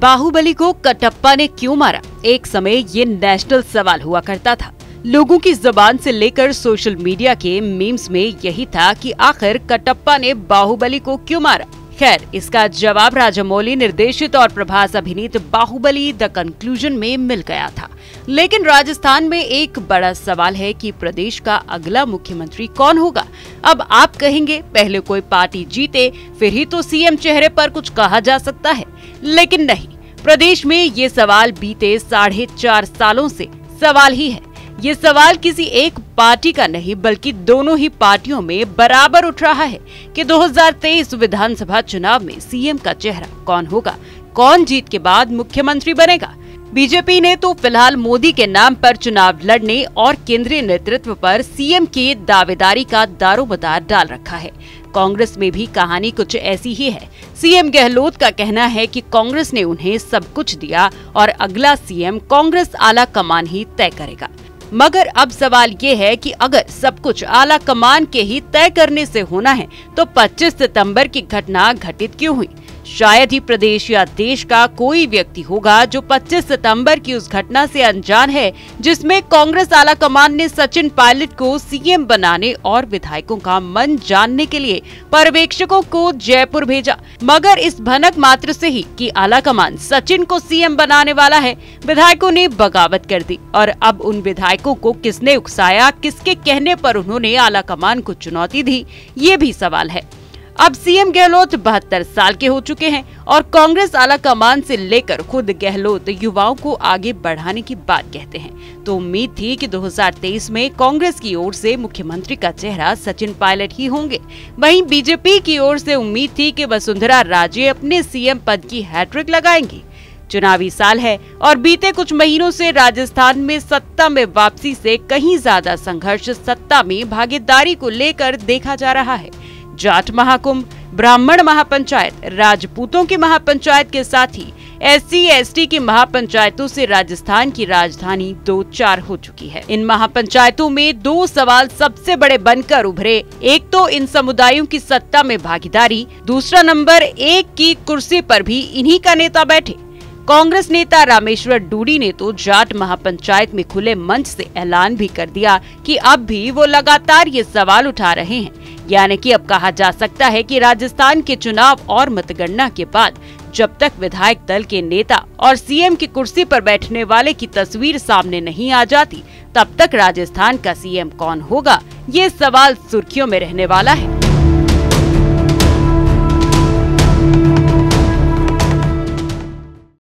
बाहुबली को कटप्पा ने क्यों मारा? एक समय ये नेशनल सवाल हुआ करता था। लोगों की जबान से लेकर सोशल मीडिया के मीम्स में यही था कि आखिर कटप्पा ने बाहुबली को क्यों मारा। खैर, इसका जवाब राजामौली निर्देशित और प्रभास अभिनीत बाहुबली द कंक्लूजन में मिल गया था। लेकिन राजस्थान में एक बड़ा सवाल है कि प्रदेश का अगला मुख्यमंत्री कौन होगा। अब आप कहेंगे पहले कोई पार्टी जीते फिर ही तो सीएम चेहरे पर कुछ कहा जा सकता है, लेकिन नहीं। प्रदेश में ये सवाल बीते 4.5 सालों से सवाल ही है। ये सवाल किसी एक पार्टी का नहीं बल्कि दोनों ही पार्टियों में बराबर उठ रहा है कि 2023 विधानसभा चुनाव में सीएम का चेहरा कौन होगा, कौन जीत के बाद मुख्यमंत्री बनेगा। बीजेपी ने तो फिलहाल मोदी के नाम पर चुनाव लड़ने और केंद्रीय नेतृत्व पर सीएम की दावेदारी का दारोमदार डाल रखा है। कांग्रेस में भी कहानी कुछ ऐसी ही है। सीएम गहलोत का कहना है कि कांग्रेस ने उन्हें सब कुछ दिया और अगला सीएम कांग्रेस आला कमान ही तय करेगा। मगर अब सवाल ये है कि अगर सब कुछ आला कमान के ही तय करने से होना है तो 25 सितंबर की घटना घटित क्यों हुई? शायद ही प्रदेश या देश का कोई व्यक्ति होगा जो 25 सितंबर की उस घटना से अनजान है जिसमें कांग्रेस आला कमान ने सचिन पायलट को सीएम बनाने और विधायकों का मन जानने के लिए पर्यवेक्षकों को जयपुर भेजा। मगर इस भनक मात्र से ही कि आला कमान सचिन को सीएम बनाने वाला है, विधायकों ने बगावत कर दी। और अब उन विधायकों को किसने उकसाया, किसके कहने पर उन्होंने आला कमान को चुनौती दी, ये भी सवाल है। अब सीएम गहलोत 72 साल के हो चुके हैं और कांग्रेस आला कमान से लेकर खुद गहलोत युवाओं को आगे बढ़ाने की बात कहते हैं। तो उम्मीद थी कि 2023 में कांग्रेस की ओर से मुख्यमंत्री का चेहरा सचिन पायलट ही होंगे। वहीं बीजेपी की ओर से उम्मीद थी कि वसुंधरा राजे अपने सीएम पद की हैट्रिक लगाएंगी। चुनावी साल है और बीते कुछ महीनों से राजस्थान में सत्ता में वापसी से कहीं ज्यादा संघर्ष सत्ता में भागीदारी को लेकर देखा जा रहा है। जाट महाकुंभ, ब्राह्मण महापंचायत, राजपूतों की महापंचायत के साथ ही SC/ST की महापंचायतों से राजस्थान की राजधानी 2-4 हो चुकी है। इन महापंचायतों में 2 सवाल सबसे बड़े बनकर उभरे। एक तो इन समुदायों की सत्ता में भागीदारी, दूसरा नंबर 1 की कुर्सी पर भी इन्हीं का नेता बैठे। कांग्रेस नेता रामेश्वर डूडी ने तो जाट महापंचायत में खुले मंच से ऐलान भी कर दिया कि अब भी वो लगातार ये सवाल उठा रहे हैं। यानी कि अब कहा जा सकता है कि राजस्थान के चुनाव और मतगणना के बाद जब तक विधायक दल के नेता और सीएम की कुर्सी पर बैठने वाले की तस्वीर सामने नहीं आ जाती, तब तक राजस्थान का सीएम कौन होगा, ये सवाल सुर्खियों में रहने वाला है।